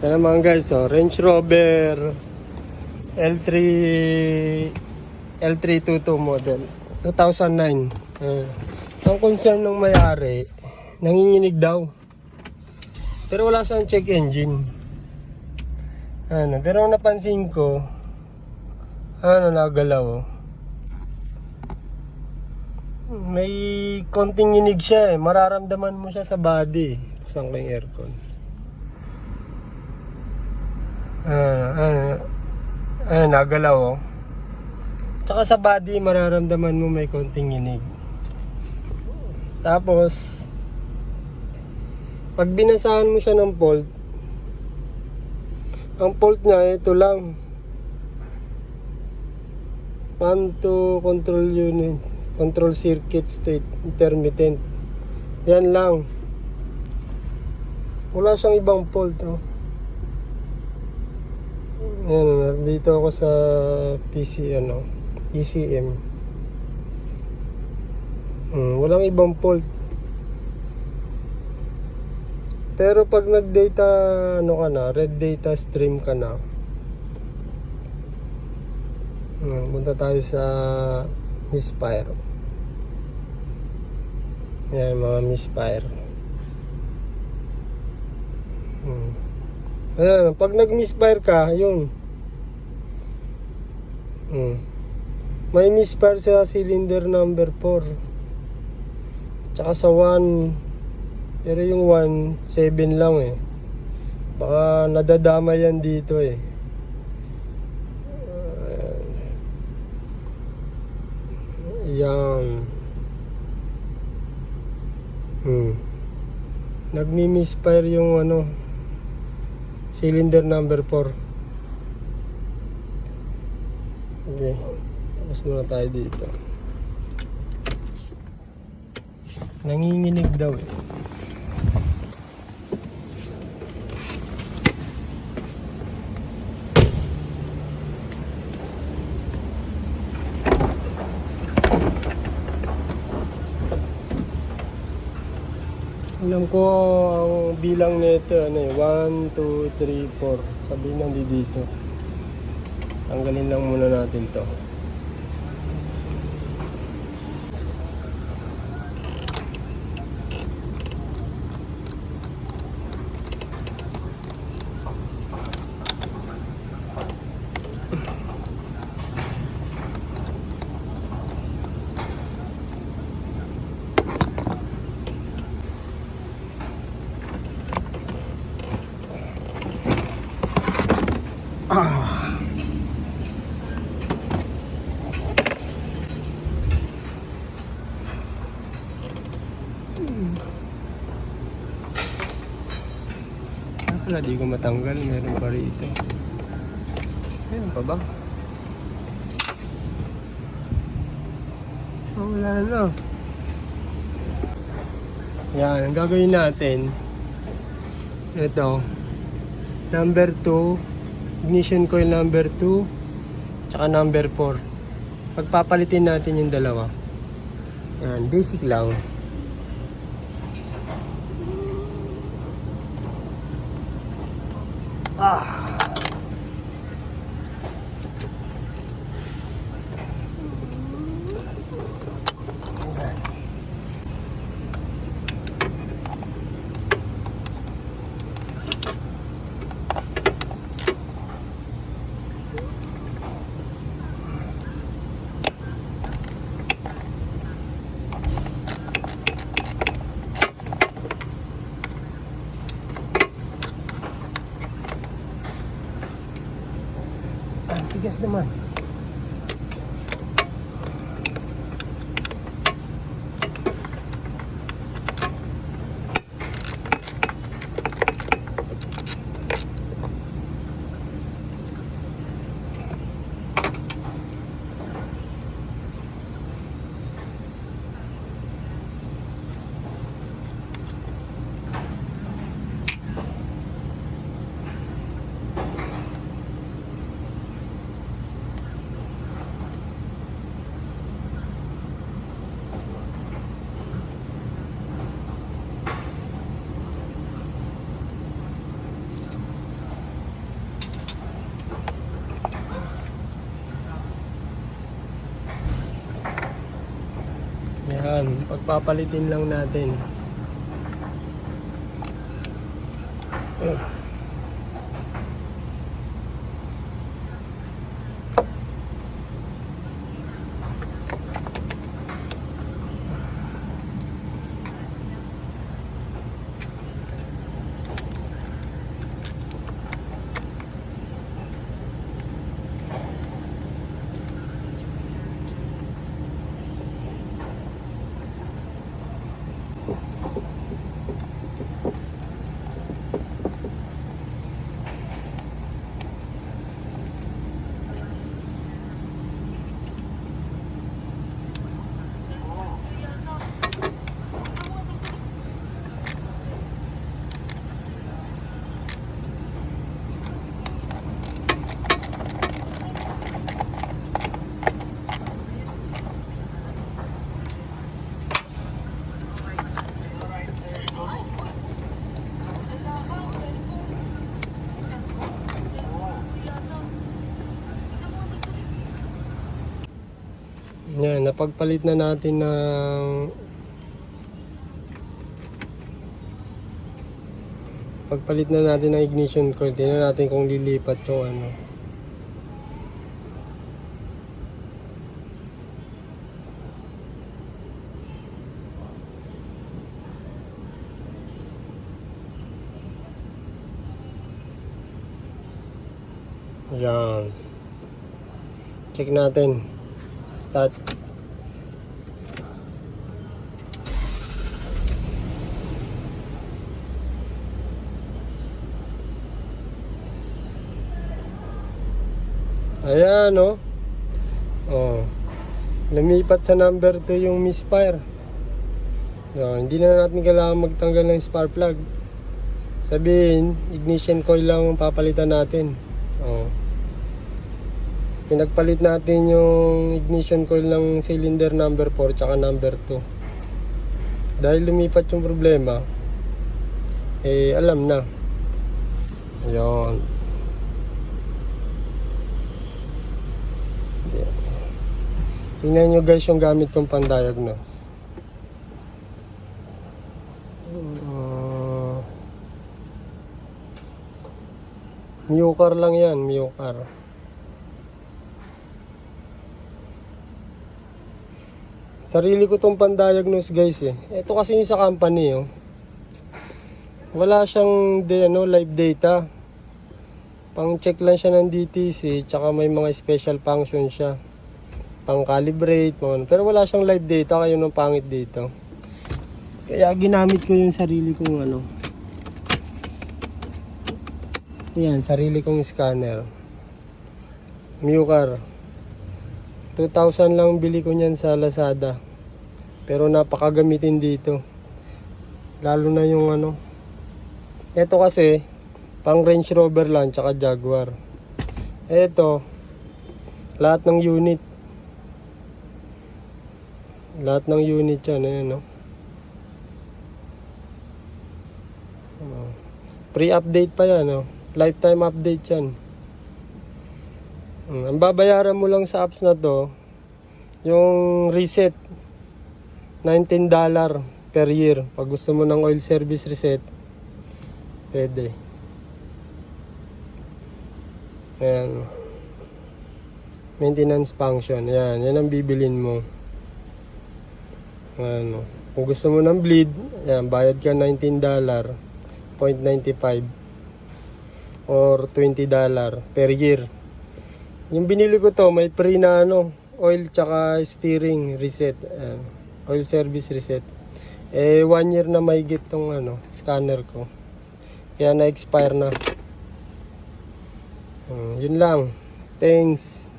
Ito naman guys, Range Rover L3 L322 model 2009. Ang concern ng may-ari, nanginginig daw. Pero wala siyang check engine. Pero ang napansin ko, nagalaw. May konting inig siya eh. Mararamdaman mo siya sa body. Buksan ko yung aircon. Nagalaw. Tsaka sa body, mararamdaman mo may konting inig. Tapos, pag binasahan mo siya ng fault, ang fault niya, ito lang. Pan to control unit. Control circuit state intermittent. Yan lang. Wala siyang ibang fault. Yan, dito ako sa PCM. Walang ibang fault. Pero pag nag-data red data stream ka na. Punta tayo sa misfire. Yan, mga misfire. Ayan, pag nag-misfire ka, yun. May misfire sa cylinder number 4. Tsaka sa 1. Pero yung 1, 7 lang eh. Baka nadadama yan dito eh. Yan. Nagmi-misfire yung cylinder number 4. Okay. Tapos muna tayo dito. Nanginginig daw eh. Alam ko ang bilang nito 1, 2, 3, 4. Sabihin lang dito. Tanggalin lang muna natin to. Wala, di ko matanggal. Meron pa rito. Meron pa ba? Wala na. Yan, ang gagawin natin, ito, number 2, ignition coil number 2, tsaka number 4. Pagpapalitin natin yung dalawa. Yan, basic lang. Tigas naman. Yan, pagpapalitin lang natin. Yan, napagpalit na natin ng ignition coil. Tingnan natin kung lilipat yung ano. Yan. Check natin. Start. Ayan, oh. Oh. Lumipat sa number 2 yung misfire. So, hindi na natin kailangan magtanggal ng spark plug. Sabihin, ignition coil lang ang papalitan natin. Oh. Pinagpalit natin yung ignition coil ng cylinder number 4 tsaka number 2. Dahil lumipat yung problema, eh alam na. Ayun. Tingnan nyo guys yung gamit kong pan-diagnose. Mewcar lang yan, Mewcar. Sarili ko tong pan-diagnose guys eh. Ito kasi yung sa company oh. Wala siyang live data. Pang-check lang siya ng DTC, tsaka may mga special function siya. Pang-calibrate, pero wala siyang live data, kaya nung pangit dito. Kaya ginamit ko yung sarili kong ano. Yan, sarili kong scanner. Mewcar. 2,000 lang bili ko niyan sa Lazada. Pero napakagamitin dito. Lalo na yung ano. Ito kasi pang Range Rover lang tsaka Jaguar. Ito lahat ng unit. Lahat ng unit yan, ayan no. Pre-update pa yan no. Lifetime update yan. Ang babayaran mo lang sa apps na to, yung reset, $19 per year. Pag gusto mo ng oil service reset, pwede. Ayan. Maintenance function. Ayan, yan ang bibilin mo. Ano, kung gusto mo ng bleed, ayan, bayad ka $19, 0.95 or $20 per year. Yung binili ko to, may free na ano, oil tsaka steering reset, ayan, oil service reset. 1 year na may git tong ano, scanner ko. Kaya na-expire na. Yun lang. Thanks.